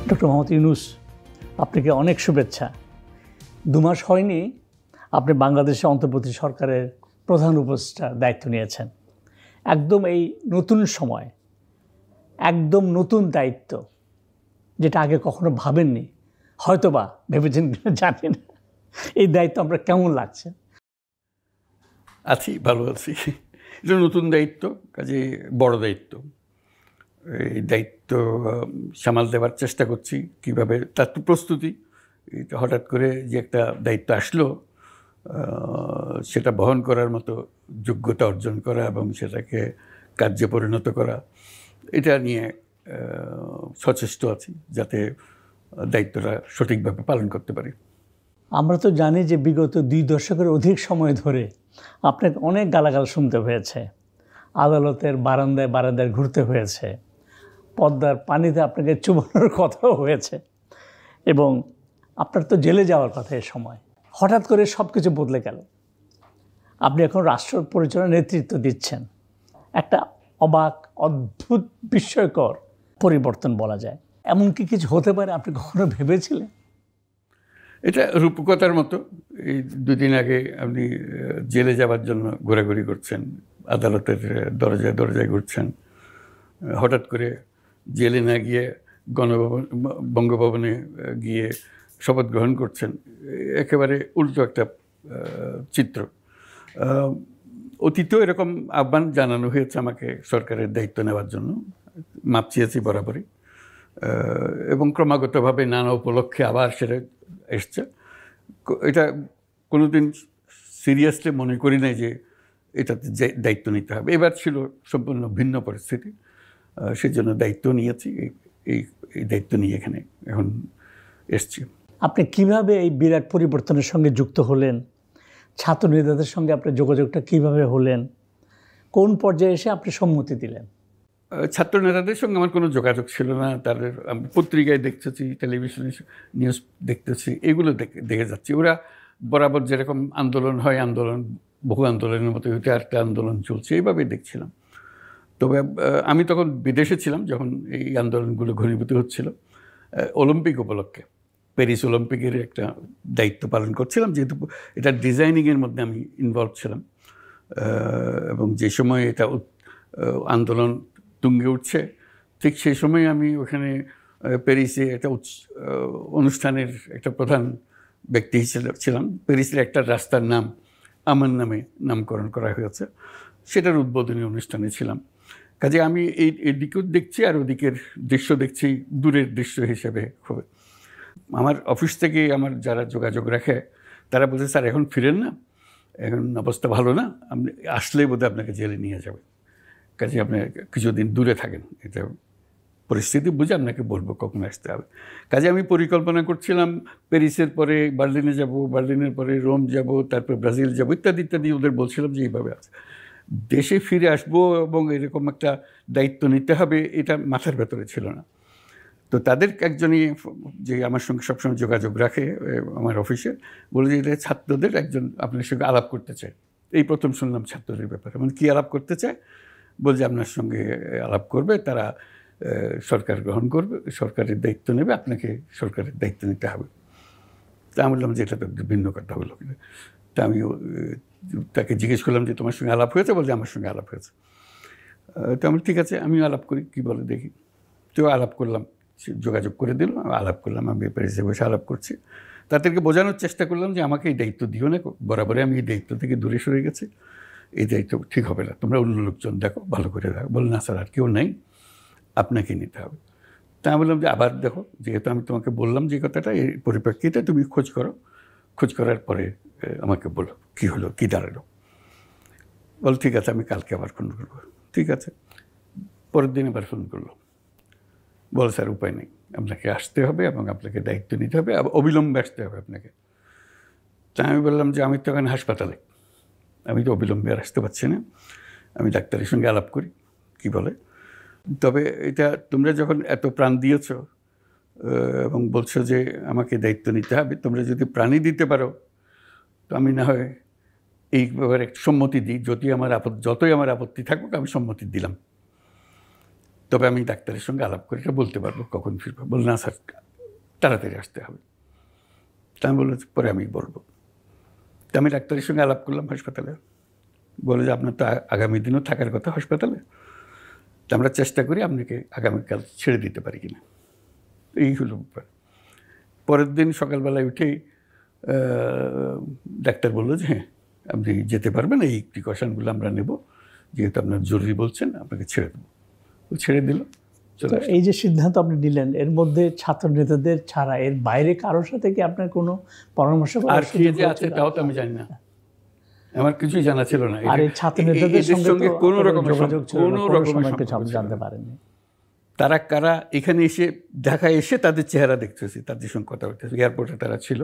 Doctor Mohammad Yunus, আপনাকে অনেক শুভেচ্ছা। 2 মাস হয়নি আপনি বাংলাদেশে অন্তর্বর্তী সরকারের প্রধান উপদেষ্টার দায়িত্ব নিয়েছেন। একদম এই নতুন সময়, একদম নতুন দায়িত্ব, যেটা আগে কখনো ভাবেননি, হয়তোবা ভেবেছেন জানি না। এই দায়িত্ব আপনার কেমন লাগছে? আছি, ভালো আছি। এটা নতুন দায়িত্ব, কাজে বড় দায়িত্ব। এই দায়িত্ব সামাল দেওয়ার চেষ্টা করছি কিভাবে, তার তো প্রস্তুতি। হঠাৎ করে যে একটা দায়িত্ব আসলো, সেটা বহন করার মতো যোগ্যতা অর্জন করা এবং সেটাকে কার্যে পরিণত করা, এটা নিয়ে সচেষ্ট আছি যাতে দায়িত্বটা সঠিকভাবে পালন করতে পারি। আমরা তো জানি যে বিগত 2 দশকের অধিক সময় ধরে আপনাকে অনেক গালাগাল শুনতে হয়েছে, আদালতের বারান্দায় বারান্দায় ঘুরতে হয়েছে, পদ্মার পানিতে আপনাকে চুবানোর কথাও হয়েছে, এবং আপনার তো জেলে যাওয়ার কথা এ সময়। হঠাৎ করে সব কিছু বদলে গেল। আপনি এখন রাষ্ট্র পরিচালনার নেতৃত্ব দিচ্ছেন। একটা অবাক, অদ্ভুত, বিস্ময়কর পরিবর্তন বলা যায়। এমন কি কিছু হতে পারে আপনি কখনো ভেবেছিলেন? এটা রূপকথার মতো। এই 2 দিন আগে আপনি জেলে যাওয়ার জন্য ঘোরাঘুরি করছেন, আদালতের দরজায় দরজায় ঘুরছেন, হঠাৎ করে জেলে না গিয়ে বঙ্গভবনে গিয়ে শপথ গ্রহণ করছেন। একেবারে উল্টো একটা চিত্র। অতীতেও এরকম আহ্বান জানানো হয়েছে আমাকে সরকারের দায়িত্ব নেওয়ার জন্য, মাপ চেয়েছি বরাবরই, এবং ক্রমাগতভাবে নানা উপলক্ষে আবার সেটা এসছে। এটা কোনোদিন সিরিয়াসলি মনে করি নাই যে এটাতে দায়িত্ব নিতে হবে। এবার ছিল সম্পূর্ণ ভিন্ন পরিস্থিতি, সেজন্য দায়িত্ব নিয়েছি। এই দায়িত্ব নিয়ে এখানে এখন এসছি। আপনি কিভাবে এই বিরাট পরিবর্তনের সঙ্গে যুক্ত হলেন? ছাত্র নেতাদের সঙ্গে আপনার যোগাযোগটা কিভাবে হলেন? কোন পর্যায়ে এসে আপনি সম্মতি দিলেন? ছাত্র নেতাদের সঙ্গে আমার কোনো যোগাযোগ ছিল না। তাদের পত্রিকায় দেখতেছি, টেলিভিশনে নিউজ দেখতেছি, এগুলো দেখে যাচ্ছি। ওরা বরাবর যেরকম আন্দোলন হয়, বহু আন্দোলনের মতো হইতে একটা আন্দোলন চলছে, এইভাবেই দেখছিলাম। তবে আমি তখন বিদেশে ছিলাম যখন এই আন্দোলনগুলো ঘনীভূত হচ্ছিল। অলিম্পিক উপলক্ষে প্যারিস অলিম্পিকের একটা দায়িত্ব পালন করছিলাম, যেহেতু এটা ডিজাইনিংয়ের মধ্যে আমি ইনভলভ ছিলাম, এবং যে সময় এটা আন্দোলন তুঙ্গে উঠছে, ঠিক সেই সময় আমি ওখানে প্যারিসে একটা অনুষ্ঠানের একটা প্রধান ব্যক্তি হিসেবে ছিলাম। প্যারিসের একটা রাস্তার নাম আমার নামে নামকরণ করা হয়েছে, সেটার উদ্বোধনী অনুষ্ঠানে ছিলাম। কাজে আমি এদিকেও দেখছি আর ওদিকের দৃশ্য দেখছি দূরের দৃশ্য হিসেবে। হবে আমার অফিস থেকে আমার যারা যোগাযোগ রাখে তারা বলছে, স্যার এখন ফিরেন না, এখন অবস্থা ভালো না, আপনি আসলেই বোধহয় আপনাকে জেলে নিয়ে যাবে, কাজে আপনি কিছুদিন দূরে থাকেন, এটা পরিস্থিতি বুঝে আপনাকে বলবো কখন আসতে হবে। কাজে আমি পরিকল্পনা করছিলাম প্যারিসের পরে বার্লিনে যাব, বার্লিনের পরে রোম যাব, তারপর ব্রাজিল যাব, ইত্যাদি ইত্যাদি। ওদের বলছিলাম যে এইভাবে আছে, দেশে ফিরে আসবো এবং এরকম একটা দায়িত্ব নিতে হবে, এটা মাথার ভেতরে ছিল না। তো তাদের একজনই, যে আমার সঙ্গে সবসময় যোগাযোগ রাখে আমার অফিসে, বলে যে এটা ছাত্রদের একজন আপনার সঙ্গে আলাপ করতে চায়। এই প্রথম শুনলাম ছাত্রদের ব্যাপারে। মানে কী আলাপ করতে চায়? বলছে আপনার সঙ্গে আলাপ করবে, তারা সরকার গ্রহণ করবে, সরকারের দায়িত্ব নেবে, আপনাকে সরকারের দায়িত্ব নিতে হবে। তা আমি বললাম যে এটা তো ভিন্ন কথা হলো। তা আমি তাকে জিজ্ঞেস করলাম যে তোমার সঙ্গে আলাপ হয়েছে? বলছে আমার সঙ্গে আলাপ হয়েছে। তো আমি ঠিক আছে, আমিও আলাপ করি, কী বলে দেখি। তো আলাপ করলাম, যোগাযোগ করে দিল, আলাপ করলাম, আমি প্যারিসে বসে আলাপ করছি। তাদেরকে বোঝানোর চেষ্টা করলাম যে আমাকে এই দায়িত্ব দিও না, বরাবরই আমি এই দায়িত্ব থেকে দূরে সরে গেছি, এই দায়িত্ব ঠিক হবে না, তোমরা অন্য লোকজন দেখো, ভালো করে দেখো। বল না স্যার, আর কেউ নেই, আপনাকে নিতে হবে। তা আমি বললাম যে আবার দেখো, যেহেতু আমি তোমাকে বললাম যে কথাটা, এই পরিপ্রেক্ষিতে তুমি খোঁজ করো, খোঁজ করার পরে আমাকে বলো কী হলো, কী দাঁড়ালো। বল ঠিক আছে, আমি কালকে আবার ফোন করবো। ঠিক আছে, পরের দিন আবার ফোন করলো, বল স্যার উপায় নেই, আপনাকে আসতে হবে এবং আপনাকে দায়িত্ব নিতে হবে, অবিলম্বে আসতে হবে আপনাকে। তা আমি বললাম যে আমি তো এখানে হাসপাতালে, আমি তো অবিলম্বে আর আসতে পারছি না, আমি ডাক্তারের সঙ্গে আলাপ করি কি বলে। তবে এটা তোমরা যখন এত প্রাণ দিয়েছ এবং বলছো যে আমাকে দায়িত্ব নিতে হবে, তোমরা যদি প্রাণই দিতে পারো তো আমি না হয় এই ব্যাপারে সম্মতি দিই, যতই আমার আপত্তি থাকুক, আমি সম্মতি দিলাম। তবে আমি ডাক্তারের সঙ্গে আলাপ করে এটা বলতে পারবো কখন ফিরবো। বল না স্যার, তাড়াতাড়ি আসতে হবে। তা আমি বললাম পরে আমি বলবো। তা আমি ডাক্তারের সঙ্গে আলাপ করলাম হাসপাতালে, বলে যে আপনার তো আগামী দিনও থাকার কথা হাসপাতালে, তা আমরা চেষ্টা করি আপনাকে আগামীকাল ছেড়ে দিতে পারি কিনা। এই হলো ব্যাপার। পরের দিন সকালবেলায় উঠেই ডাক্তার বললো যে হ্যাঁ আপনি যেতে পারবেন, এই প্রিকশনগুলো আমরা নেব, যেহেতু আপনার জরুরি বলছেন আপনাকে ছেড়ে দেবো। ছেড়ে দিল। এই যে সিদ্ধান্ত আপনি নিলেন, এর মধ্যে ছাত্র নেতাদের ছাড়া এর বাইরে কারোর সাথে কি আপনার কোনো পরামর্শ আর কি যে আছে তাও তো আমি জানি না, আমার কিছুই জানা ছিল না। আর এই ছাত্র নেতাদের সঙ্গে কোনো রকম যোগাযোগ ছিল না, কোনো রকম কিছু আপনি জানতে পারেননি? তারা কারা এখানে এসে ঢাকায় এসে তাদের চেহারা দেখতেছি, তাদের সঙ্গে কথা বলতেছি, এয়ারপোর্টে তারা ছিল,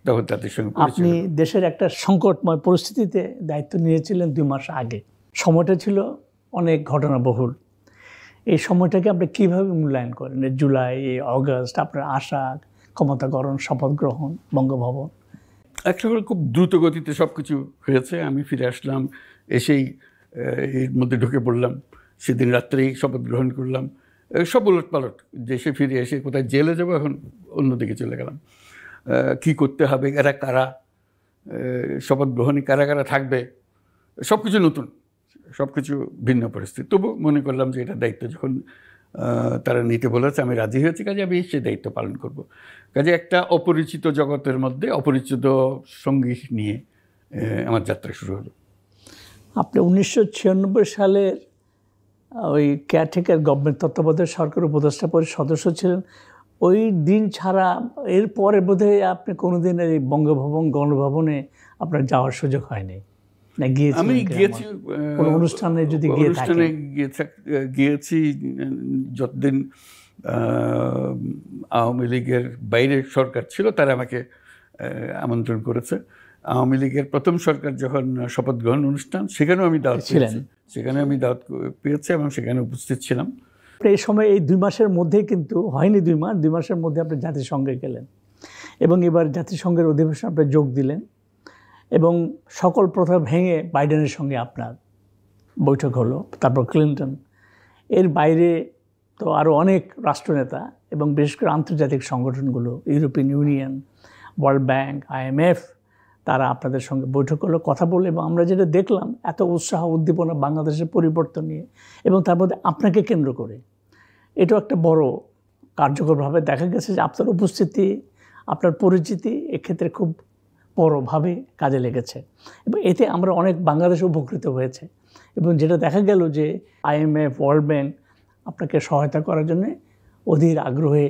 তখন তাদের সঙ্গে আপনি দেশের একটা সংকটময় পরিস্থিতিতে দায়িত্ব নিয়েছিলেন 2 মাস আগে। সময়টা ছিল অনেক ঘটনাবহুল। এই সময়টাকে আপনি কীভাবে মূল্যায়ন করেন? জুলাই, অগস্ট, আপনার আশা, ক্ষমতা গ্রহণ, শপথ গ্রহণ, বঙ্গভবন। একটা হলো খুব দ্রুত গতিতে সব কিছু হয়েছে। আমি ফিরে আসলাম, এসেই এর মধ্যে ঢুকে পড়লাম। সেদিন রাত্রেই শপথ গ্রহণ করলাম। সব উলট পালট, দেশে ফিরে এসে কোথায় জেলে যাবো এখন অন্যদিকে চলে গেলাম। কি করতে হবে, এরা কারা, শপথ গ্রহণে কারা কারা থাকবে, সব কিছু নতুন, সব কিছু ভিন্ন পরিস্থিতি। তবু মনে করলাম যে এটা দায়িত্ব যখন তারা নিতে বলেছে, আমি রাজি হয়েছি, কাজে আমি সে দায়িত্ব পালন করব। কাজে একটা অপরিচিত জগতের মধ্যে অপরিচিত সঙ্গী নিয়ে আমার যাত্রা শুরু হলো। আপনি 1996 সালের ওই কেয়ারটেকার গভর্নমেন্ট তত্ত্বাবধায়ক সরকার উপদেষ্টা পরিষদের সদস্য ছিলেন। ওই দিন ছাড়া এরপরে বোধহয় আপনি কোনোদিন এই বঙ্গভবন, গণভবনে আপনার যাওয়ার সুযোগ হয়নি না? আমি গিয়েছি কোনো অনুষ্ঠানে, যদি অনুষ্ঠানে গিয়েছি যতদিন আওয়ামী লীগের বাইরের সরকার ছিল তারা আমাকে আমন্ত্রণ করেছে। আওয়ামী লীগের প্রথম সরকার যখন শপথ গ্রহণ অনুষ্ঠান, সেখানেও আমি দাওয়াত পেয়েছি, এবং সেখানে উপস্থিত ছিলাম। এই সময় এই 2 মাসের মধ্যে কিন্তু হয়নি, 2 মাস, 2 মাসের মধ্যে আপনি জাতিসংঘে গেলেন এবং এবার জাতিসংঘের অধিবেশনে আপনি যোগ দিলেন এবং সকল প্রথা ভেঙে বাইডেনের সঙ্গে আপনার বৈঠক হলো, তারপর ক্লিনটন। এর বাইরে তো আরও অনেক রাষ্ট্রনেতা এবং বিশেষ করে আন্তর্জাতিক সংগঠনগুলো, European union, world bank, IMF, তারা আপনাদের সঙ্গে বৈঠক হলো, কথা বলে। এবং আমরা যেটা দেখলাম, এত উৎসাহ উদ্দীপনা বাংলাদেশের পরিবর্তন নিয়ে এবং তার মধ্যে আপনাকে কেন্দ্র করে, এটাও একটা বড় কার্যকরভাবে দেখা গেছে যে আপনার উপস্থিতি, আপনার পরিচিতি এক্ষেত্রে খুব বড়োভাবে কাজে লেগেছে এবং এতে আমরা অনেক বাংলাদেশ উপকৃত হয়েছে। এবং যেটা দেখা গেল যে IMF, ওয়ার্ল্ড ব্যাংক আপনাকে সহায়তা করার জন্যে অধীর আগ্রহে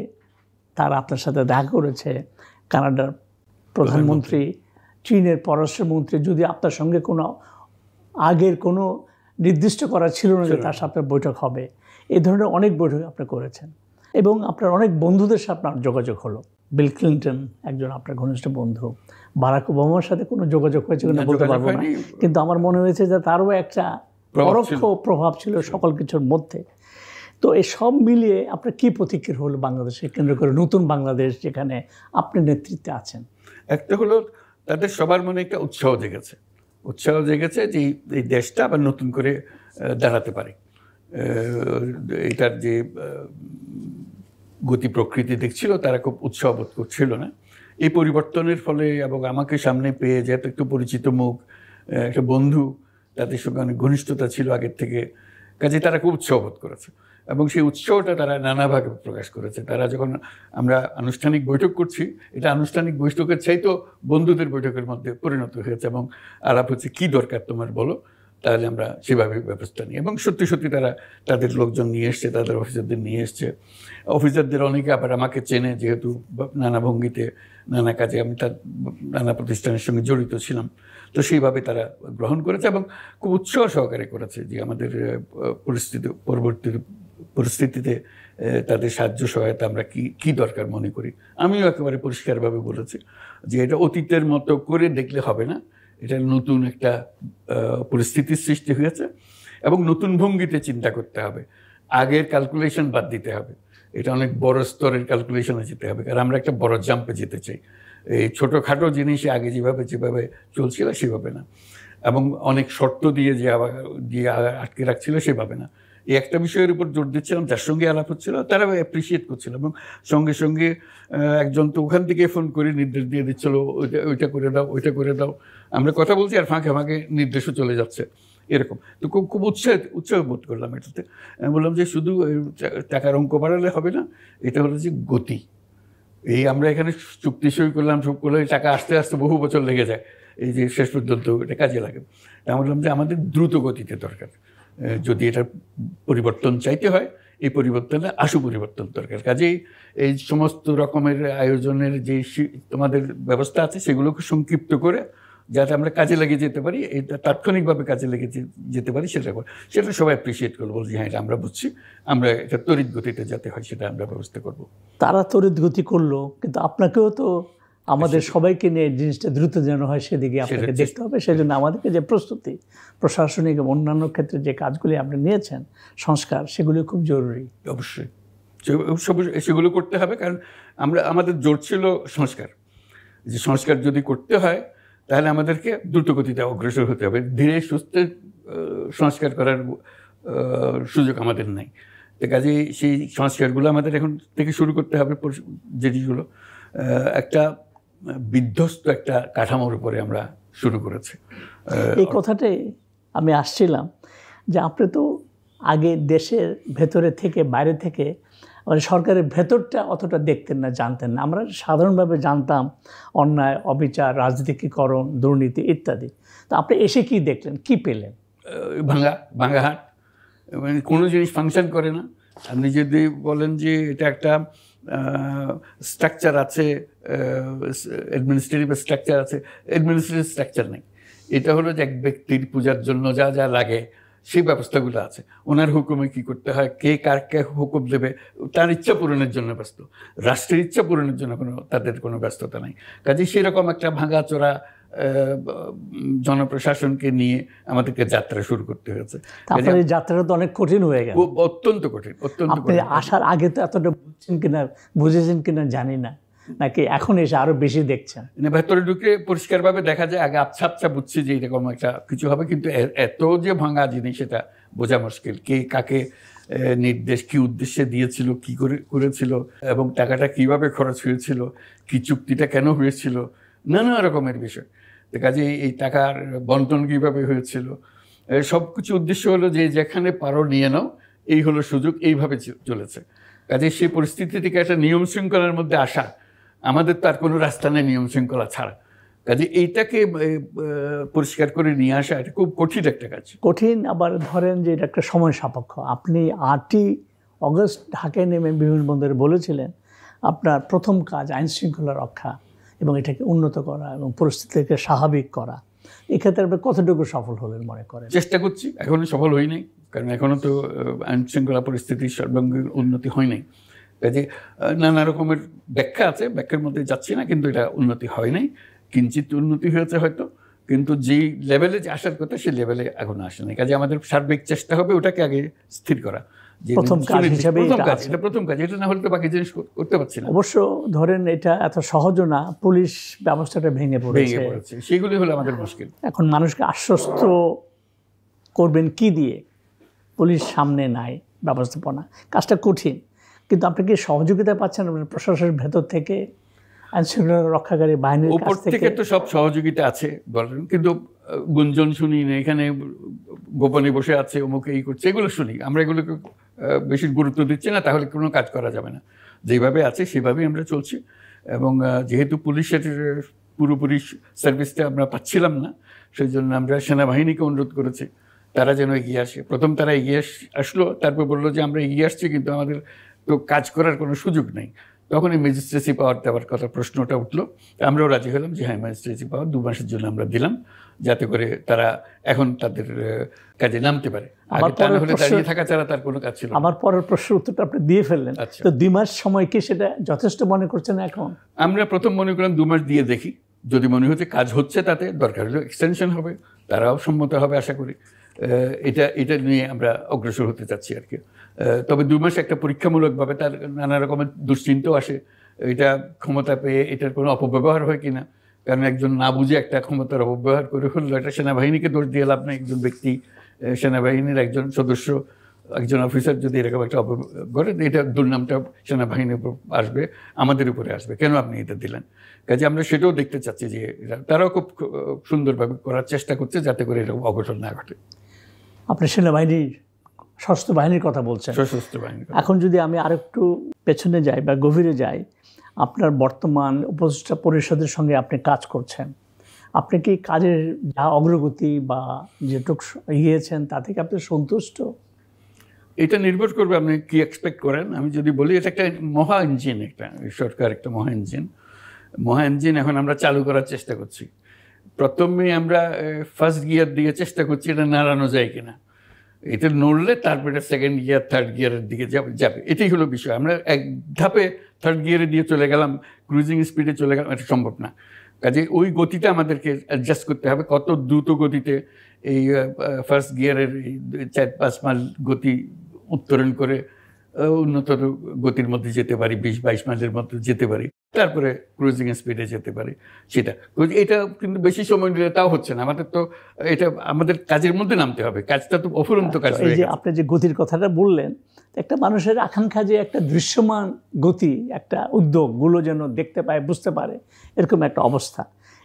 তারা আপনার সাথে দেখা করেছে। কানাডার প্রধানমন্ত্রী, চীনের পররাষ্ট্রমন্ত্রী, যদি আপনার সঙ্গে কোনো আগের কোনো নির্দিষ্ট করা ছিল না যে তার সাথে বৈঠক হবে, এই ধরনের অনেক বৈঠক আপনি করেছেন এবং আপনার অনেক বন্ধুদের সাথে আপনার যোগাযোগ হলো। বিল ক্লিনটন একজন আপনার ঘনিষ্ঠ বন্ধু, বারাক ওবামার সাথে কোনো যোগাযোগ হয়েছে কিনা বলতে পারবো না, কিন্তু আমার মনে হয়েছে যে তারও একটা পরোক্ষ প্রভাব ছিল সকল কিছুর মধ্যে। তো এই সব মিলিয়ে আপনার কী প্রতিক্রিয়া হলো বাংলাদেশে কেন্দ্র করে, নতুন বাংলাদেশ যেখানে আপনি নেতৃত্বে আছেন? একটা হলো তাদের সবার মনে একটা উৎসাহ জেগেছে যে এই দেশটা আবার নতুন করে দাঁড়াতে পারে। এটার যে গতি প্রকৃতি দেখছিল তারা খুব উৎসাহ বোধ করছিল না এই পরিবর্তনের ফলে। এবং আমাকে সামনে পেয়ে যেহেতু একটু পরিচিত মুখ, একটা বন্ধু, তাদের সঙ্গে অনেক ঘনিষ্ঠতা ছিল আগের থেকে, কাজে তারা খুব উৎসাহ বোধ করেছে এবং সেই উৎসাহটা তারা নানাভাবে প্রকাশ করেছে। তারা যখন আমরা আনুষ্ঠানিক বৈঠক করছি, এটা আনুষ্ঠানিক বৈঠকের চাইতো বন্ধুদের বৈঠকের মধ্যে পরিণত হয়েছে এবং আলাপ হচ্ছে কী দরকার তোমার বলো, তাহলে আমরা সেভাবে ব্যবস্থা নিই। এবং সত্যি সত্যি তারা তাদের লোকজন নিয়ে এসছে, তাদের অফিসারদের নিয়ে এসছে। অফিসারদের অনেকে আবার আমাকে চেনে, যেহেতু নানা ভঙ্গিতে নানা কাজে আমি তার নানা প্রতিষ্ঠানের সঙ্গে জড়িত ছিলাম, তো সেইভাবে তারা গ্রহণ করেছে এবং খুব উৎসাহ সহকারে করেছে যে আমাদের পরবর্তী পরিস্থিতিতে তাদের সাহায্য সহায়তা আমরা কি দরকার মনে করি। আমিও একেবারে পরিষ্কারভাবে বলেছি যে এটা অতীতের মতো করে দেখলে হবে না, এটা নতুন একটা পরিস্থিতির সৃষ্টি হয়েছে এবং নতুন ভঙ্গিতে চিন্তা করতে হবে, আগের ক্যালকুলেশন বাদ দিতে হবে, এটা অনেক বড় স্তরের ক্যালকুলেশনে যেতে হবে, কারণ আমরা একটা বড় জাম্পে যেতে চাই। এই ছোটোখাটো জিনিসে আগে যেভাবে চলছিল সেভাবে না, এবং অনেক শর্ত দিয়ে আটকে রাখছিল সেভাবে না। এই একটা বিষয়ের উপর জোর দিচ্ছিলাম, যার সঙ্গে আলাপ হচ্ছিল তারা অ্যাপ্রিসিয়েট করছিল, এবং সঙ্গে সঙ্গে একজন তো ওখান থেকে ফোন করে নির্দেশ দিয়ে দিচ্ছিল, ওইটা করে দাও, ওইটা করে দাও। আমরা কথা বলছি আর ফাঁকে ফাঁকে নির্দেশও চলে যাচ্ছে, এরকম। তো খুব খুব উৎসাহ বোধ করলাম এটাতে। আমি বললাম যে শুধু টাকার অঙ্ক বাড়ালে হবে না, এটা হলো যে গতি। এই আমরা এখানে চুক্তি সই করলাম, সব করলে টাকা আস্তে আস্তে বহু বছর লেগে যায়, এই যে শেষ পর্যন্ত এটা কাজে লাগে। আমি বললাম যে আমাদের দ্রুত গতিতে দরকার, যদি এটা পরিবর্তন চাইতে হয়, এই পরিবর্তনে আশু পরিবর্তন দরকার। কাজেই এই সমস্ত রকমের আয়োজনের যে তোমাদের ব্যবস্থা আছে সেগুলোকে সংক্ষিপ্ত করে যাতে আমরা কাজে লেগে যেতে পারি, এটা তাৎক্ষণিকভাবে কাজে লেগে যেতে পারি, সেটা সবাই অ্যাপ্রিসিয়েট করবো, বলছি হ্যাঁ এটা আমরা বুঝছি, আমরা এটা তড়িৎ গতিতে যাতে হয় সেটা আমরা ব্যবস্থা করব। তারা তড়িৎ গতি করলো, কিন্তু আপনাকেও তো আমাদের সবাইকে নিয়ে জিনিসটা দ্রুত যেন হয় সেদিকে আপনাকে দেখতে হবে। সেই জন্য আমাদেরকে যে প্রস্তুতি, প্রশাসনিক এবং অন্যান্য ক্ষেত্রে যে কাজগুলি আপনি নিয়েছেন, সংস্কার, সেগুলি খুব জরুরি। অবশ্যই সেগুলো করতে হবে, কারণ আমাদের জোর ছিল সংস্কার। যে সংস্কার যদি করতে হয় তাহলে আমাদেরকে দ্রুতগতিতে অগ্রসর হতে হবে, ধীরে সুস্থে সংস্কার করার সুযোগ আমাদের নাই। তো কাজেই সেই সংস্কারগুলো আমাদের এখন থেকে শুরু করতে হবে। যেটিগুলো একটা বিধ্বস্ত একটা কাঠামোর উপরে আমরা শুরু করেছি। এই কথাটাই আমি আসছিলাম যে আপনি তো আগে দেশের ভেতরে থেকে বাইরে থেকে মানে সরকারের ভেতরটা অতটা দেখতেন না, জানতেন না। আমরা সাধারণভাবে জানতাম অন্যায়, অবিচার, রাজনীতিকরণ, দুর্নীতি ইত্যাদি। তো আপনি এসে কি দেখলেন, কি পেলেন? ভাঙা হাট, মানে কোনো জিনিস ফাংশন করে না। আপনি যদি বলেন যে এটা একটা স্ট্রাকচার আছে, অ্যাডমিনিস্ট্রেটিভ স্ট্রাকচার আছে, অ্যাডমিনিস্ট্রেটিভ স্ট্রাকচার নেই। এটা হলো যে এক ব্যক্তির পূজার জন্য যা যা লাগে সেই ব্যবস্থাগুলো আছে, ওনার হুকুমে কি করতে হয়, কে কারকে হুকুম দেবে, তার ইচ্ছা পূরণের জন্য ব্যস্ত। রাষ্ট্রের ইচ্ছা পূরণের জন্য তাদের কোনো ব্যস্ততা নাই। কাজে সেরকম একটা ভাঙাচোরা জনপ্রশাসনকে নিয়ে আমাদেরকে যাত্রা শুরু করতে হয়েছে। আপনার এই যাত্রাটা তো অনেক কঠিন হয়ে গেল। অত্যন্ত কঠিন, অত্যন্ত। আপনি আসার আগে তো এতটা বুঝেছেন কিনা জানি না, নাকি এখন এসে আরো বেশি দেখছেন? ভেতরে ঢুকে পরিষ্কারভাবে দেখা যায়, আগে আবছা আবছা বুঝছি যে এরকম একটা কিছু হবে, কিন্তু এত যে ভাঙা জিনিস এটা বোঝা মুশকিল। কে কাকে নির্দেশ, কি উদ্দেশ্যে দিয়েছিল, কি করেছিল, এবং টাকাটা কিভাবে খরচ হয়েছিল, কি চুক্তিটা কেন হয়েছিল, নানা রকমের বিষয়। কাজে এই টাকার বন্টন কিভাবে হয়েছিল, সব কিছু উদ্দেশ্য হলো যে যেখানে পারো নিয়ে নাও, এই হলো সুযোগ, এইভাবে চলেছে। কাজে সেই পরিস্থিতি থেকে একটা নিয়ম শৃঙ্খলার মধ্যে আসা, আমাদের তার কোনো রাস্তা নেই নিয়ম শৃঙ্খলা ছাড়া। কাজে এইটাকে পরিষ্কার করে নিয়ে আসা এটা খুব কঠিন একটা কাজ। কঠিন, আবার ধরেন যে এটা একটা সময় সাপেক্ষ। আপনি 8ই অগস্ট ঢাকায় নেমে বিমানবন্দরে বলেছিলেন আপনার প্রথম কাজ আইন শৃঙ্খলা রক্ষা এবং এটাকে উন্নত করা এবং পরিস্থিতিকে স্বাভাবিক করা। এক্ষেত্রে আপনি কতটুকু সফল হলেন মনে করেন? চেষ্টা করছি, এখনও সফল হই নাই, কারণ এখনও তো আইন শৃঙ্খলা পরিস্থিতির সর্বাঙ্গীন উন্নতি হয় নাই। কাজে নানা রকমের ব্যাখ্যা আছে, ব্যাখ্যার মধ্যে যাচ্ছি না, কিন্তু এটা উন্নতি হয় নাই। কিঞ্চিত উন্নতি হয়েছে হয়তো, কিন্তু যেই লেভেলে আসার কথা সেই লেভেলে এখনো আসে নাই। কাজে আমাদের সার্বিক চেষ্টা হবে ওটাকে আগে স্থির করা। প্রথম কাজ হিসেবে এটা প্রথম কাজ, এটা না হলে তো বাকি জিনিস করতে পারছি না। অবশ্য ধরেন এটা এত সহজও না, পুলিশ ব্যবস্থাটা ভেঙে পড়েছে, সেগুলি হলো আমাদের মুশকিল। এখন মানুষকে আশ্বস্ত করবেন কি দিয়ে? পুলিশ সামনে নাই, ব্যবস্থাপনা, কাজটা কঠিন। কিন্তু আপনি কি সহযোগিতা পাচ্ছেন প্রশাসনের ভেতর থেকে, আইনশৃঙ্খলা রক্ষাকারী বাহিনীর উপর থেকে? তো সব সহযোগিতা আছে বলেন, কিন্তু গুঞ্জন শুনি না, এখানে গোপনে বসে আছে, অমুকে এই করছে, এগুলো শুনি। আমরা এগুলোকে বেশি গুরুত্ব দিচ্ছি না, তাহলে কোনো কাজ করা যাবে না। যেভাবে আছে সেভাবেই আমরা চলছি। এবং যেহেতু পুলিশের পুরোপুরি সার্ভিসটা আমরা পাচ্ছিলাম না, সেই জন্য আমরা সেনাবাহিনীকে অনুরোধ করেছি তারা যেন এগিয়ে আসে। প্রথম তারা এগিয়ে আসলো, তারপর বললো যে আমরা এগিয়ে আসছি, কিন্তু আমাদের তো কাজ করার কোনো সুযোগ নেই। তখন এই ম্যাজিস্ট্রেসি পাওয়ার দেওয়ার কথা প্রশ্নটা উঠলো। আমরাও রাজি হলাম যে হ্যাঁ, ম্যাজিস্ট্রেসি পাওয়ার 2 মাসের জন্য আমরা দিলাম, যাতে করে তারা এখন তাদের কাজে নামতে পারে। তা না হলে দাঁড়িয়ে থাকা ছাড়া তার কোনো কাজ ছিল। আমার পরের প্রশ্নের উত্তরটা আপনি দিয়ে ফেললেন। তো 2 মাস সময় কি সেটা যথেষ্ট মনে করছেন এখন? আমরা প্রথম মনে করলাম 2 মাস দিয়ে দেখি, যদি মনে হচ্ছে কাজ হচ্ছে, তাতে দরকার হলে এক্সটেনশন হবে, তারাও সম্মত হবে আশা করি। এটা নিয়ে আমরা অগ্রসর হতে চাচ্ছি আর কি। তবে 2 মাস একটা পরীক্ষামূলকভাবে, তার নানা রকমের দুশ্চিন্তাও আসে, এটা ক্ষমতা পেয়ে এটার কোনো অপব্যবহার হয় কিনা। কারণ একজন না বুঝে একটা ক্ষমতার অপব্যবহার করে ফেললো, এটা সেনাবাহিনীকে দোষ দিয়ে লাভ নেই। একজন ব্যক্তি, সেনাবাহিনীর একজন সদস্য একজন অফিসার যদি এরকম একটা করে, এটা দুর্নামটা সেনাবাহিনীর উপর আসবে, আমাদের উপরে আসবে, কেন আপনি এটা দিলেন? কাজে আমরা সেটাও দেখতে চাচ্ছি যে তারাও খুব সুন্দরভাবে করার চেষ্টা করছে যাতে করে এরকম অঘটন না ঘটে। আপনি সেনাবাহিনীর, সশস্ত্র বাহিনীর কথা বলছেন। সশস্ত্র বাহিনী। এখন যদি আমি আরেকটু পেছনে যাই বা গভীরে যাই, আপনার বর্তমান উপদেষ্টা পরিষদের সঙ্গে আপনি কাজ করছেন, আপনি কি কাজের যা অগ্রগতি বা যেটুক গিয়েছেন তা থেকে আপনি সন্তুষ্ট? এটা নির্ভর করবে আপনি কি এক্সপেক্ট করেন। আমি যদি বলি এটা একটা মহা ইঞ্জিন, একটা সরকার একটা মহা ইঞ্জিন এখন আমরা চালু করার চেষ্টা করছি। প্রথমে আমরা ফার্স্ট গিয়ার দিয়ে চেষ্টা করছি এটা নাড়ানো যায় কিনা, এটা নড়লে তারপরে সেকেন্ড গিয়ার থার্ড গিয়ারের দিকে যাবে, এটাই হলো বিষয়। আমরা এক ধাপে থার্ড গিয়ারে দিয়ে চলে গেলাম, ক্রুজিং স্পিডে চলে গেলাম, এটা সম্ভব না। কাজে ওই গতিটা আমাদেরকে অ্যাডজাস্ট করতে হবে, কত দ্রুত গতিতে এই ফার্স্ট গিয়ারের 4-5 মাইল গতি উত্তরণ করে উন্নতর গতির মধ্যে যেতে পারি, 20-22 মাইলের মধ্যে যেতে পারি, তারপরে ক্রুজিং স্পিডে যেতে পারি। সেটা এটা কিন্তু বেশি সময় নিলে তাও হচ্ছে না। আমাদের তো এটা আমাদের কাজের মধ্যে নামতে হবে, কাজটা তো অফুরন্ত কাজ। এই যে আপনি যে গতির কথাটা বললেন, একটা মানুষের আকাঙ্ক্ষা যে একটা দৃশ্যমান গতি, একটা উদ্যোগগুলো যেন দেখতে পায়, বুঝতে পারে, এরকম একটা অবস্থা,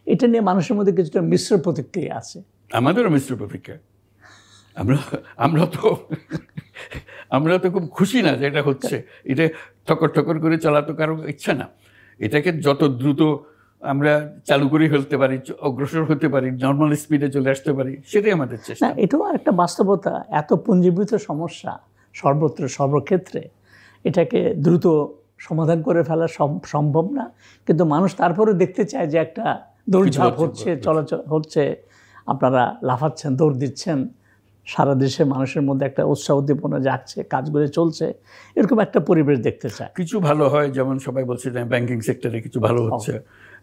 এটা নিয়ে মানুষের মধ্যে কিছুটা মিশ্র প্রতিক্রিয়া আছে। আমাদেরও মিশ্র প্রতিক্রিয়া। আমরা তো খুব খুশি না যে এটা হচ্ছে। এটা ঠকর ঠকর করে চলা তো কারো ইচ্ছা না। এটাকে যত দ্রুত আমরা চালু করে ফেলতে পারি, অগ্রসর হতে পারি, নর্মাল স্পিডে চলে আসতে পারি, সেটাই আমাদের চেষ্টা। না, এটাও একটা বাস্তবতা। এত পুঞ্জীভূত সমস্যা সর্বত্র সর্বক্ষেত্রে, এটাকে দ্রুত সমাধান করে ফেলা সম্ভব না, কিন্তু মানুষ তারপরে দেখতে চায় যে একটা দৌড়ঝাঁপ হচ্ছে, চলাচল হচ্ছে, আপনারা লাফাচ্ছেন, দৌড় দিচ্ছেন, সারা দেশে মানুষের মধ্যে একটা উৎসাহ উদ্দীপনা যাচ্ছে, কাজগুলো চলছে, এরকম একটা পরিবেশ দেখতে চায়। কিছু ভালো হয়, যেমন সবাই বলছে যে ব্যাংকিং সেক্টরে কিছু ভালো হচ্ছে,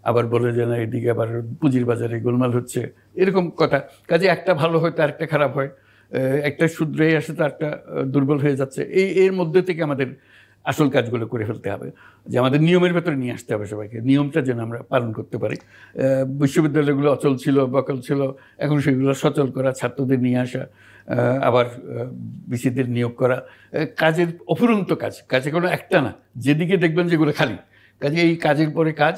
আবার বলে যে না এদিকে আবার পুঁজির বাজারে গোলমাল হচ্ছে, এরকম কথা। কাজে একটা ভালো হয় তো আরেকটা খারাপ হয়, একটা শুধরে আসে তো একটা দুর্বল হয়ে যাচ্ছে। এর মধ্যে থেকে আমাদের আসল কাজগুলো করে ফেলতে হবে, যে আমাদের নিয়মের ভেতরে নিয়ে আসতে হবে সবাইকে, নিয়মটা যেন আমরা পালন করতে পারি। বিশ্ববিদ্যালয়গুলো অচল ছিল, বকল ছিল, এখন সেগুলো সচল করা, ছাত্রদের নিয়ে আসা, আবার বিসিদের নিয়োগ করা, কাজের অফুরন্ত কাজে কোনো একটা না, যেদিকে দেখবেন যেগুলো খালি কাজে, এই কাজের পরে কাজ,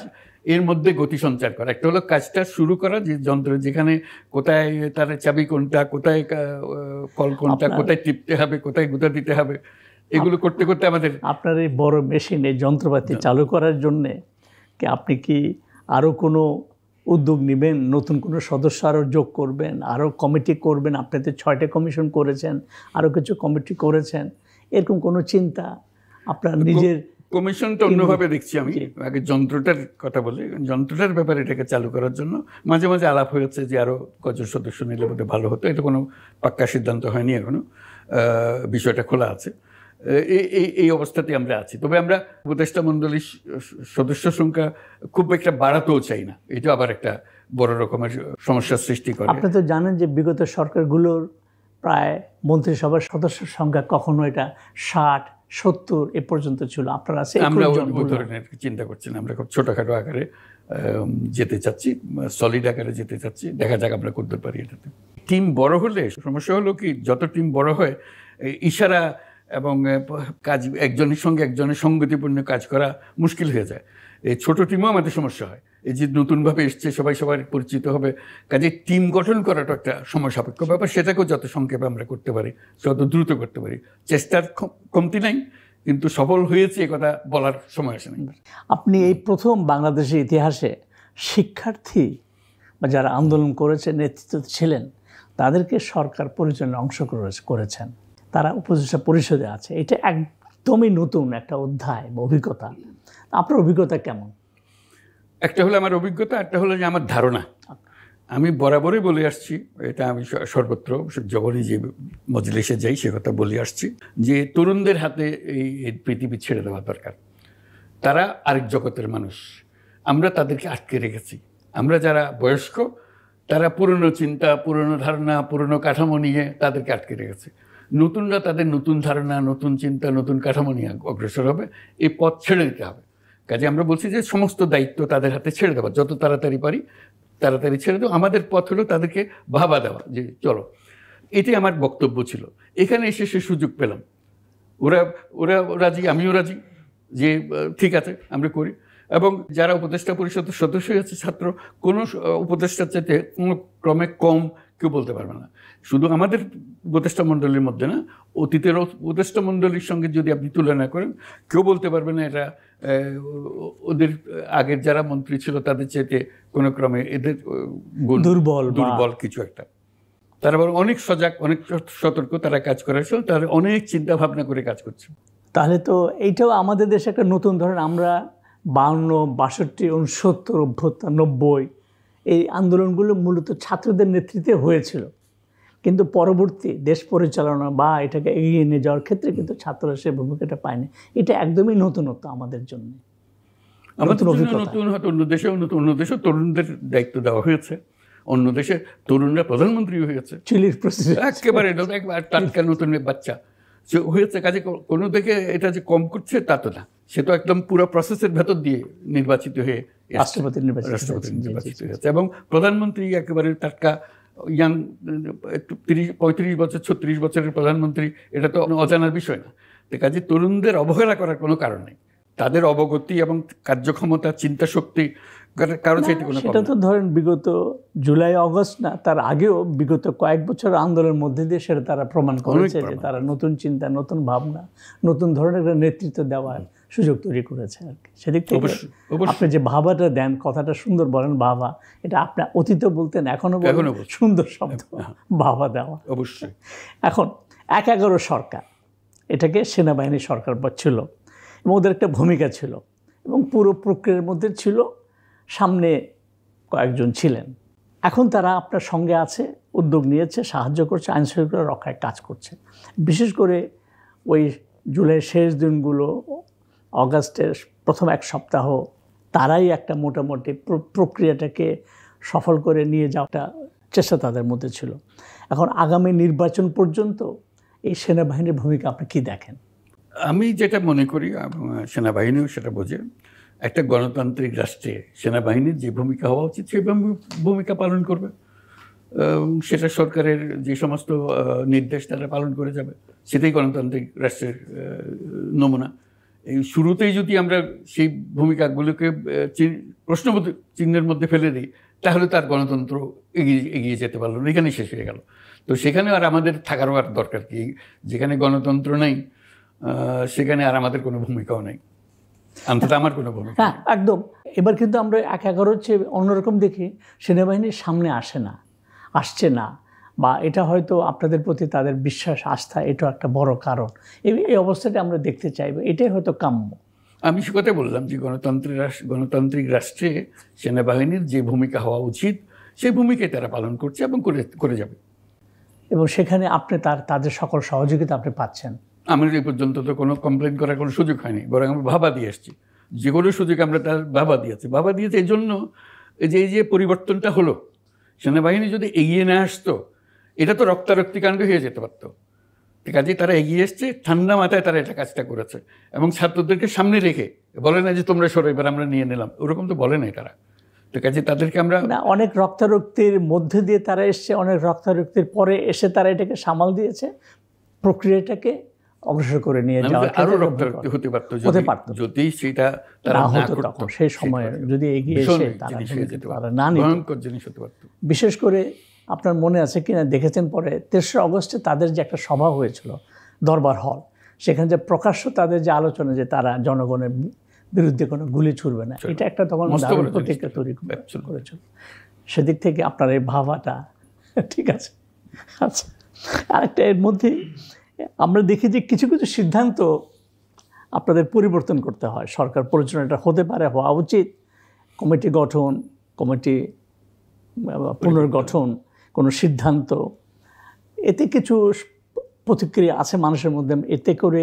এর মধ্যে গতি সঞ্চার করা। একটা হলো কাজটা শুরু করা, যে যন্ত্র যেখানে কোথায় তার চাবি কোনটা, কোথায় কল কোনটা, কোথায় টিপতে হবে, কোথায় গুঁতা দিতে হবে, এগুলো করতে করতে আমাদের। আপনার এই বড় মেশিন, এই যন্ত্রপাতি চালু করার জন্যে কি আপনি কি আরও কোনো উদ্যোগ নেবেন, নতুন কোনো সদস্য আরও যোগ করবেন, আরও কমিটি করবেন? আপনি তো 6টে কমিশন করেছেন, আরও কিছু কমিটি করেছেন, এরকম কোনো চিন্তা আপনার নিজের? কমিশনটা অন্যভাবে দেখছি আমি। আগে যন্ত্রটার কথা বলি, যন্ত্রটার ব্যাপারে এটাকে চালু করার জন্য মাঝে মাঝে আলাপ হয়েছে যে আরও কজন সদস্য নিলে বোধহয় ভালো হতো। এটা কোনো পাক্কা সিদ্ধান্ত হয়নি এখনো, বিষয়টা খোলা আছে। এই অবস্থাতে আমরা আছি। তবে আমরা উপদেষ্টা মণ্ডলীর সদস্য সংখ্যা খুব একটা বাড়াতেও চাই না, এটা আবার একটা বড় রকমের সমস্যার সৃষ্টি করে। আপনি তো জানেন যে বিগত সরকারগুলোর প্রায় মন্ত্রিসভার সদস্যের সংখ্যা কখনো এটা 60-70 এ পর্যন্ত ছিল। আপনারা আমরা ওই ধরনের চিন্তা করছি না, আমরা খুব ছোটোখাটো আকারে যেতে চাচ্ছি, সলিড আকারে যেতে চাচ্ছি, দেখা যাক আমরা করতে পারি। এটাতে টিম বড় হলে সমস্যা হলো কি, যত টিম বড় হয় ইশারা এবং কাজ একজনের সঙ্গে একজনের সঙ্গতিপূর্ণ কাজ করা মুশকিল হয়ে যায়। এই ছোটো টিমও আমাদের সমস্যা হয়, এই যে নতুনভাবে এসছে সবাই সবার পরিচিত হবে, কাজে টিম গঠন করাটা একটা সময় সাপেক্ষ ব্যাপার। সেটাকেও যত সংক্ষেপে আমরা করতে পারি, যত দ্রুত করতে পারি, চেষ্টার কমতি নাই, কিন্তু সফল হয়েছে এ কথা বলার সময় আসে নাই। আপনি এই প্রথম বাংলাদেশের ইতিহাসে শিক্ষার্থী বা যারা আন্দোলন করেছেন, নেতৃত্ব ছিলেন, তাদেরকে সরকার পরিচালনায় অংশ করেছেন, তারা উপদেষ্টা পরিষদে আছে। এটা একদমই নতুন একটা অধ্যায় বা অভিজ্ঞতা। আপনার অভিজ্ঞতা কেমন? একটা হলো আমার অভিজ্ঞতা, একটা হলো যে আমার ধারণা। আমি বরাবরই বলে আসছি, এটা আমি সর্বত্র যখনই যে মজলিসে যাই সে কথা বলে আসছি, যে তরুণদের হাতে এই পৃথিবী ছেড়ে দেওয়া দরকার। তারা আরেক জগতের মানুষ, আমরা তাদেরকে আটকে রেখেছি। আমরা যারা বয়স্ক তারা পুরনো চিন্তা, পুরনো ধারণা, পুরনো কাঠামো নিয়ে তাদেরকে আটকে রেখেছে। নতুনরা তাদের নতুন ধারণা, নতুন চিন্তা, নতুন কাঠামো নিয়ে অগ্রসর হবে, এই পথ ছেড়ে দিতে হবে। কাজে আমরা বলছি যে সমস্ত দায়িত্ব তাদের হাতে ছেড়ে দেওয়া, যত তাড়াতাড়ি পারি তাড়াতাড়ি ছেড়ে দেওয়া। আমাদের পথ হলো তাদেরকে ভাবা দেওয়া যে চলো। এটাই আমার বক্তব্য ছিল। এখানে এসে সে সুযোগ পেলাম, ওরা ওরা রাজি, আমিও রাজি যে ঠিক আছে আমরা করি। এবং যারা উপদেষ্টা পরিষদের সদস্য হয়েছে ছাত্র, কোনো উপদেষ্টার চাইতে কোনো ক্রমে কম কেউ বলতে পারবে না। শুধু আমাদের উপদেষ্টা মণ্ডলীর মধ্যে না, অতীতের উপদেষ্টা মণ্ডলীর সঙ্গে যদি আপনি তুলনা করেন, কেউ বলতে পারবে না এটা ওদের আগের যারা মন্ত্রী ছিল তাদের চাইতে কোনো ক্রমে এদের দুর্বল কিছু একটা। তারা বরং অনেক সজাগ, অনেক সতর্ক, তারা কাজ করার সময় তারা অনেক চিন্তা ভাবনা করে কাজ করছে। তাহলে তো এইটাও আমাদের দেশে একটা নতুন ধরনের, আমরা 52, 62, 69, অভ্যুত্থান, 90 এই আন্দোলনগুলো মূলত ছাত্রদের নেতৃত্বে হয়েছিল, কিন্তু পরবর্তী দেশ পরিচালনা বা এটাকে এগিয়ে নিয়ে যাওয়ার ক্ষেত্রে কিন্তু ছাত্ররা সে ভূমিকাটা পায়নি। এটা একদমই নতুনত্ব আমাদের জন্য। আমাদের নতুন, হয়তো অন্য দেশেও তরুণদের দায়িত্ব দেওয়া হয়েছে, অন্য দেশে তরুণরা প্রধানমন্ত্রী হয়েছে, চিলির প্রেসিডেন্ট একেবারে টাটকা নতুন বাচ্চা হয়েছে। কাজে কোনো দিকে এটা যে কম করছে তা তো না, সে তো একদম পুরো প্রসেসের ভেতর দিয়ে নির্বাচিত হয়ে রাষ্ট্রপতি নির্বাচিত হয়েছে। এবং প্রধানমন্ত্রী একেবারে টাটকা ইয়াং, 35 বছর 36 বছরের প্রধানমন্ত্রী, এটা তো অজানার বিষয় না। কাজে তরুণদের অবহেলা করার কোনো কারণ নেই। তাদের অবগতি এবং কার্যক্ষমতা, চিন্তা শক্তি কারো চাইতে কোনো, সেটা তো ধরেন বিগত জুলাই আগস্ট না, তার আগেও বিগত কয়েক বছর আন্দোলনের মধ্যে দিয়ে সেটা তারা প্রমাণ করেছে যে তারা নতুন চিন্তা, নতুন ভাবনা, নতুন ধরনের একটা নেতৃত্ব দেওয়ার সুযোগ তৈরি করেছে আর কি। সেদিক থেকে আপনি যে ভাবাটা দেন, কথাটা সুন্দর বলেন, ভাবা, এটা আপনি অতীতে বলতেন, এখনো সুন্দর শব্দ ভাবা দেওয়া। অবশ্যই। এখন 11 সরকার, এটাকে সেনাবাহিনী সরকার ছিল এবং ওদের একটা ভূমিকা ছিল এবং পুরো প্রক্রিয়ার মধ্যে ছিল, সামনে কয়েকজন ছিলেন। এখন তারা আপনার সঙ্গে আছে, উদ্যোগ নিয়েছে, সাহায্য করছে, আইনশৃঙ্খলা রক্ষায় কাজ করছে। বিশেষ করে ওই জুলাইয়ের শেষ দিনগুলো, অগাস্টের প্রথম এক সপ্তাহ, তারাই একটা মোটামুটি প্রক্রিয়াটাকে সফল করে নিয়ে যাওয়াটা চেষ্টা তাদের মধ্যে ছিল। এখন আগামী নির্বাচন পর্যন্ত এই সেনাবাহিনীর ভূমিকা আপনি কী দেখেন? আমি যেটা মনে করি, সেনাবাহিনীও সেটা বোঝে, একটা গণতান্ত্রিক রাষ্ট্রে সেনাবাহিনীর যে ভূমিকা হওয়া উচিত সেই ভূমিকা পালন করবে। সেটা সরকারের যে সমস্ত নির্দেশ তারা পালন করে যাবে, সেটাই গণতান্ত্রিক রাষ্ট্রের নমুনা। এই শুরুতেই যদি আমরা সেই ভূমিকাগুলোকে প্রশ্নবোধ চিহ্নের মধ্যে ফেলে দিই, তাহলে তার গণতন্ত্র এগিয়ে যেতে পারলো না, এখানেই শেষ হয়ে গেল। তো সেখানে আর আমাদের থাকারও আর দরকার কি? যেখানে গণতন্ত্র নেই সেখানে আর আমাদের কোনো ভূমিকাও নেই, অন্তত আমার কোনো ভূমিকা। হ্যাঁ, একদম। এবার কিন্তু আমরা 11 হচ্ছে অন্যরকম দেখি, সেনাবাহিনীর সামনে আসছে না, বা এটা হয়তো আপনাদের প্রতি তাদের বিশ্বাস, আস্থা, এটাও একটা বড় কারণ। এই অবস্থাটা আমরা দেখতে চাইব, এটাই হয়তো কাম্য। আমি সে কথা বললাম যে গণতান্ত্রিক রাষ্ট্রে সেনাবাহিনীর যে ভূমিকা হওয়া উচিত সেই ভূমিকায় তারা পালন করছে এবং করে যাবে। এবং সেখানে আপনি তাদের সকল সহযোগিতা আপনি পাচ্ছেন। আমার এই পর্যন্ত তো কোনো কমপ্লেন করার কোনো সুযোগ হয়নি, বরং আমি ভাবা দিয়ে এসেছি। যে কোনো সুযোগ আমরা তার ভাবা দিয়েছে এই জন্য এই যে পরিবর্তনটা হলো, সেনাবাহিনী যদি এগিয়ে না আসতো, এটা তো রক্তারক্তি কাণ্ড হয়ে যেতে পারতো। কাজে তারা এগিয়ে এসছে, ঠান্ডা মাথায় তারা এটা কাজটা করেছে এবং ছাত্রদেরকে সামনে রেখে বলে না যে তোমরা সরো, এবার আমরা নিয়ে নিলাম, ওরকম তো বলে নাই তারা। তো কাজে তাদেরকে আমরা অনেক রক্তারক্তির মধ্যে দিয়ে তারা এসছে, অনেক রক্তারক্তির পরে এসে তারা এটাকে সামাল দিয়েছে, প্রক্রিয়াটাকে অগ্রসর করে নিয়ে যাওয়া। আরো রক্তারক্তি হতে পারতো যদি সেটা তারা না করতো, সেই সময়ে যদি এগিয়ে এসে তারা না নিত, ভয়ঙ্কর জিনিস হতে পারতো। বিশেষ করে আপনার মনে আছে কিনা, দেখেছেন পরে 23 আগস্টে তাদের যে একটা সভা হয়েছিল দরবার হল, সেখানে যে প্রকাশ্য তাদের যে আলোচনা যে তারা জনগণের বিরুদ্ধে কোনো গুলি ছুড়বে না, এটা একটা তখন প্রতিক্রিয়া তৈরি করেছিল। সেদিক থেকে আপনার এই ভাবাটা ঠিক আছে। আচ্ছা, আরেকটা এর মধ্যেই আমরা দেখি যে কিছু কিছু সিদ্ধান্ত আপনাদের পরিবর্তন করতে হয়, সরকার পরিচালনাটা হতে পারে, হওয়া উচিত, কমিটি গঠন, কমিটি পুনর্গঠন, কোনো সিদ্ধান্ত, এতে কিছু প্রতিক্রিয়া আছে মানুষের মধ্যে, এতে করে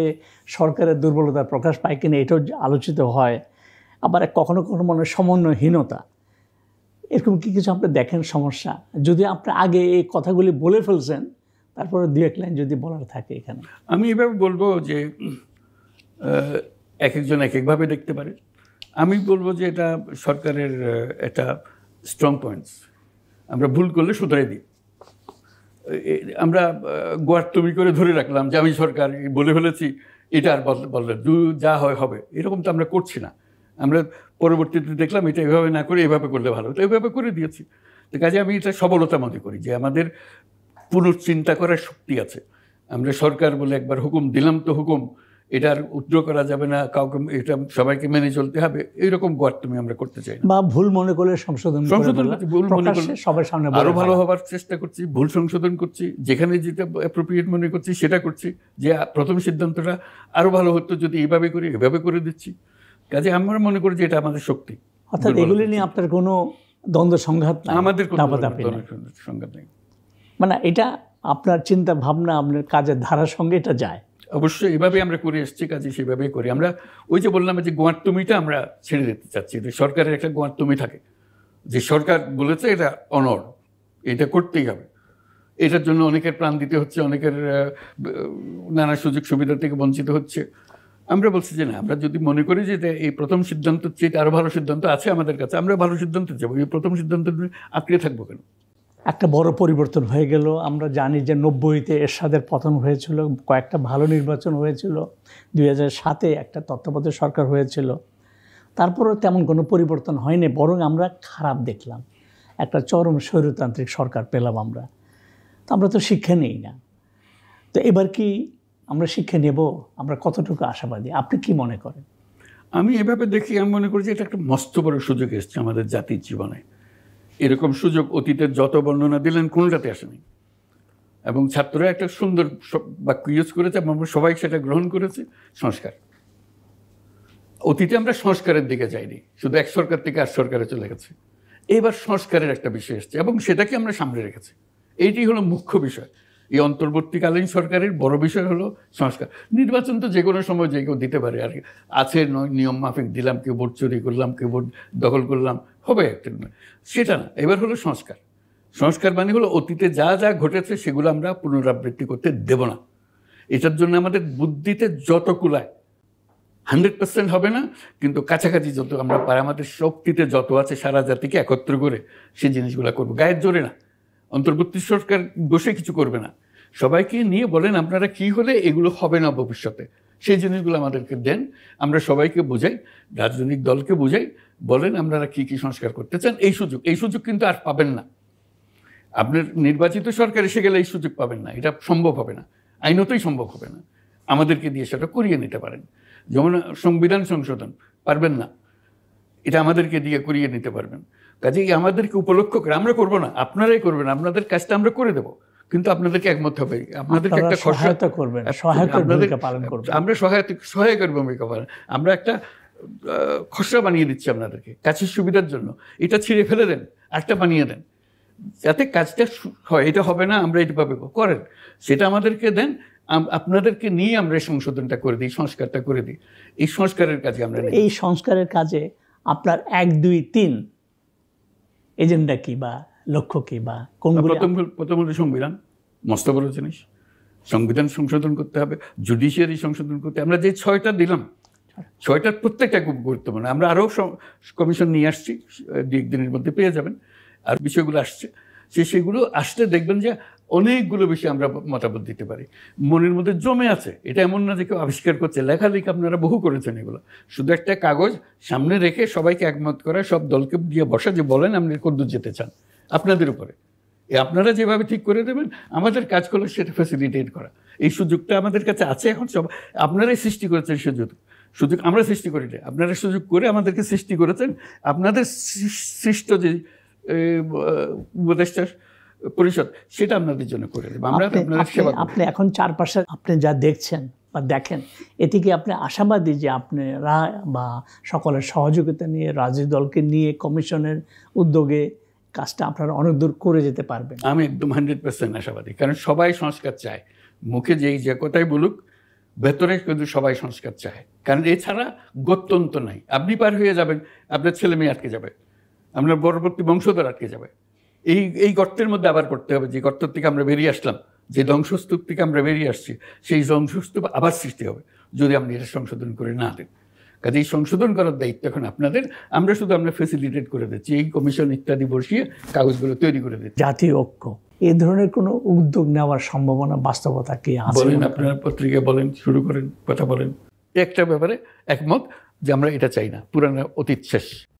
সরকারের দুর্বলতার প্রকাশ পায় কিনা এটাও আলোচিত হয়। আবার কখনো কখনো মনে হয় সমন্বয়হীনতা, এরকম কি কিছু আপনি দেখেন সমস্যা? যদি আপনি আগে এই কথাগুলি বলে ফেলছেন, তারপরে 2-1 লাইন যদি বলার থাকে এখানে। আমি এভাবে বলবো যে এক একজন এক একভাবে দেখতে পারে। আমি বলবো যে এটা সরকারের একটা স্ট্রং পয়েন্টস, আমরা ভুল করলে শুধরাই দিই। আমরা গোয়ার্তমি করে ধরে রাখলাম যে আমি সরকার বলে ফেলেছি, এটা আর বললে যা হয় হবে, এরকম তো আমরা করছি না। আমরা পরবর্তীতে দেখলাম এটা এভাবে না করে এভাবে করলে ভালো, তো এভাবে করে দিয়েছি। তো কাজে আমি এটা সবলতা মনে করি যে আমাদের পুনশ্চিন্তা করার শক্তি আছে। আমরা সরকার বলে একবার হুকুম দিলাম তো হুকুম, এটার উদ্র করা যাবে না, কাউকে এটা সবাইকে মেনে চলতে হবে, এইরকম গোয়ার্তমি আমরা করতে চাই না। বা ভুল মনে করলে সংশোধন করছি, ভুল মনে করলে সবার সামনে আরো ভালো হবার চেষ্টা করছি, ভুল সংশোধন করছি, যেখানে যেটা অ্যাপ্রোপ্রিয়েট মনে করছি সেটা করছি, যে প্রথম সিদ্ধান্তটা আরো ভালো হতো যদি এইভাবে করি, এভাবে করে দিচ্ছি। কাজে আমরা মনে করি যে এটা আমাদের শক্তি। অর্থাৎ এগুলি নিয়ে আপনার কোনো দ্বন্দ্ব সংঘাত নাই, আমাদের কোনো দাপাদাপি নাই। সংঘাত নেই। মানে এটা আপনার চিন্তা ভাবনা, আপনার কাজের ধারার সঙ্গে এটা যায়। অবশ্যই এভাবে আমরা করে এসেছি, কাজে সেভাবেই করি। আমরা ওই যে বললাম যে গোয়ার্তমিটা আমরা ছেড়ে দিতে চাচ্ছি। সরকারের একটা গোয়ার্তমি থাকে যে সরকার বলেছে এটা অনড়, এটা করতেই হবে, এটার জন্য অনেকের প্রাণ দিতে হচ্ছে, অনেকের নানা সুযোগ সুবিধা থেকে বঞ্চিত হচ্ছে। আমরা বলছি যে না, আমরা যদি মনে করি যে এই প্রথম সিদ্ধান্তের চেয়ে আরও ভালো সিদ্ধান্ত আছে আমাদের কাছে, আমরা ভালো সিদ্ধান্তে যাবো। এই প্রথম সিদ্ধান্ত আঁকড়ে থাকবো কেন? একটা বড় পরিবর্তন হয়ে গেল। আমরা জানি যে 90-তে এরশাদের পতন হয়েছিল, কয়েকটা ভালো নির্বাচন হয়েছিল, 2007-এ একটা তত্ত্বাবধায়ক সরকার হয়েছিল, তারপরেও তেমন কোনো পরিবর্তন হয়নি, বরং আমরা খারাপ দেখলাম, একটা চরম স্বৈরতান্ত্রিক সরকার পেলাম আমরা। তো আমরা তো শিক্ষা নেই না। তো এবার কি আমরা শিক্ষা নেব? আমরা কতটুকু আশাবাদী? আপনি কি মনে করেন? আমি এভাবে দেখি, আমি মনে করি যে এটা একটা মস্ত বড় সুযোগ এসছে আমাদের জাতির জীবনে। এরকম সুযোগ অতীতের যত বর্ণনা দিলেন কোনটাতে আসেনি। এবং ছাত্ররা একটা সুন্দর বাক্য ইউজ করেছে, আমরা সবাই সেটা গ্রহণ করেছে, সংস্কার। অতীতে আমরা সংস্কারের দিকে যাইনি, শুধু এক সরকার থেকে আর সরকারে চলে গেছে। এবার সংস্কারের একটা বিষয় এসছে এবং সেটাকে আমরা সামনে রেখেছি। এইটি হলো মুখ্য বিষয়। এই অন্তর্বর্তীকালীন সরকারের বড় বিষয় হলো সংস্কার। নির্বাচন তো যে কোনো সময় যে কেউ দিতে পারে, আর আছে নিয়ম মাফিক দিলাম, কেউ ভোট চুরি করলাম, কেউ ভোট দখল করলাম, হবে একটা, সেটা না। এবার হলো সংস্কার। সংস্কার মানে হলো অতীতে যা যা ঘটেছে সেগুলো আমরা পুনরাবৃত্তি করতে দেব না। এটার জন্য আমাদের বুদ্ধিতে যত কুলায়, 100% হবে না, কিন্তু কাছাকাছি যত আমরা পারি, আমাদের শক্তিতে যত আছে সারা জাতিকে একত্র করে সেই জিনিসগুলো করবো, গায়ের জোরে না। অন্তর্বর্তী সরকার বসে কিছু করবে না, সবাইকে নিয়ে বলেন আপনারা কি হলে এগুলো হবে না ভবিষ্যতে, সেই জিনিসগুলো আমাদেরকে দেন, আমরা সবাইকে বোঝাই, রাজনৈতিক দলকে বোঝাই, বলেন আপনারা কি কি সংস্কার করতে চান। এই সুযোগ কিন্তু আর পাবেন না। আপনার নির্বাচিত সরকার এসে গেলে এই সুযোগ পাবেন না, এটা সম্ভব হবে না, আইনতই সম্ভব হবে না। আমাদেরকে দিয়ে সেটা করিয়ে নিতে পারেন, যেমন সংবিধান সংশোধন পারবেন না, এটা আমাদেরকে দিয়ে করিয়ে নিতে পারবেন। কাজেই আমাদেরকে উপলক্ষ করে, আমরা করবো না, আপনারাই করবেন, আপনাদের কাজটা আমরা করে দেবো, কিন্তু আপনাদেরকে একমত হবে, আপনাদেরকে একটা সহায়তা করবেন, সহায়কের ভূমিকা পালন করবেন। আমরা সহায়কের ভূমিকা পালন, আমরা একটা খসড়া বানিয়ে দিচ্ছি আপনাদেরকে কাছের সুবিধার জন্য, এটা ছিঁড়ে ফেলে দেন, একটা বানিয়ে দেন, যাতে কাজটা হয়। এটা হবে না, আমরা এইভাবে করেন, সেটা আমাদেরকে দেন, আপনাদেরকে নিয়ে আমরা এই সংশোধনটা করে দিই, সংস্কারটা করে দিই। এই সংস্কারের কাজে আমরা, এই সংস্কারের কাজে আপনার 1, 2, 3 এজেন্ডা কি বা লক্ষ্য কি বা কোনগুলো? প্রথম হলো সংবিধান, মস্ত বড় জিনিস। সংবিধান সংশোধন করতে হবে, জুডিশিয়ারি সংশোধন করতে। আমরা যে 6টা দিলাম, 6টার প্রত্যেকটা খুব গুরুত্বপূর্ণ। আমরা আরও কমিশন নিয়ে আসছি, 2-1 দিনের মধ্যে পেয়ে যাবেন, আর বিষয়গুলো আসছে। সেগুলো আসতে দেখবেন যে অনেকগুলো বিষয় আমরা মতামত দিতে পারি, মনের মধ্যে জমে আছে। এটা এমন না যে কেউ আবিষ্কার করছে, লেখালেখি আপনারা বহু করেছেন। এগুলো শুধু একটা কাগজ সামনে রেখে সবাইকে একমত করা, সব দলকে দিয়ে বসা, যে বলেন আপনি কদ্দূর যেতে চান, আপনাদের উপরে, আপনারা যেভাবে ঠিক করে দেবেন, আমাদের কাজ করলে সেটা ফ্যাসিলিটেট করা। এই সুযোগটা আমাদের কাছে আছে এখন, সব আপনারাই সৃষ্টি করেছেন সুযোগ আমরা সৃষ্টি করি না, আপনারা সুযোগ করে আমাদেরকে সৃষ্টি করেছেন। আপনাদের সৃষ্ট যে উপদেষ্টা পরিষদ, সেটা আপনাদের জন্য করে দেবো আমরা, আপনাদের সেবা করব। আপনি এখন চারপাশে আপনি যা দেখছেন বা দেখেন, এতে কি আপনি আশাবাদী যে আপনারা বা সকলের সহযোগিতা নিয়ে, রাজনৈতিক দলকে নিয়ে, কমিশনের উদ্যোগে কাজটা আপনারা অনেক দূর করে যেতে পারবেন? আমি একদম 100% আশাবাদী, কারণ সবাই সংস্কার চায়। মুখে যে কথাই বলুক, ভেতরে কিন্তু সবাই সংস্কার চায়, কারণ এছাড়া গত্যন্তর নাই। আপনি পার হয়ে যাবেন, আপনার ছেলে মেয়ে আটকে যাবে, আপনার পরবর্তী বংশধর আটকে যাবে। এই গর্তের মধ্যে আবার করতে হবে, যে গর্ত থেকে আমরা বেরিয়ে আসলাম, যে ধ্বংসস্তূপ থেকে আমরা বেরিয়ে আসছি, সেই ধ্বংসস্তূপ আবার সৃষ্টি হবে যদি আপনি এটা সংশোধন করে না দেন। কাজে এই সংশোধন করার দায়িত্ব এখন আপনাদের। আমরা ফেসিলিটেট করে দিচ্ছি, এই কমিশন ইত্যাদি বসিয়ে কাগজগুলো তৈরি করে দিচ্ছি। জাতীয় ঐক্য এই ধরনের কোনো উদ্যোগ নেওয়ার সম্ভাবনা বাস্তবতা কি আছে? বলেন, আপনার পত্রিকা বলেন, শুরু করেন, কথা বলেন। একটা ব্যাপারে একমত যে আমরা এটা চাই না, পুরানো অতীত শেষ।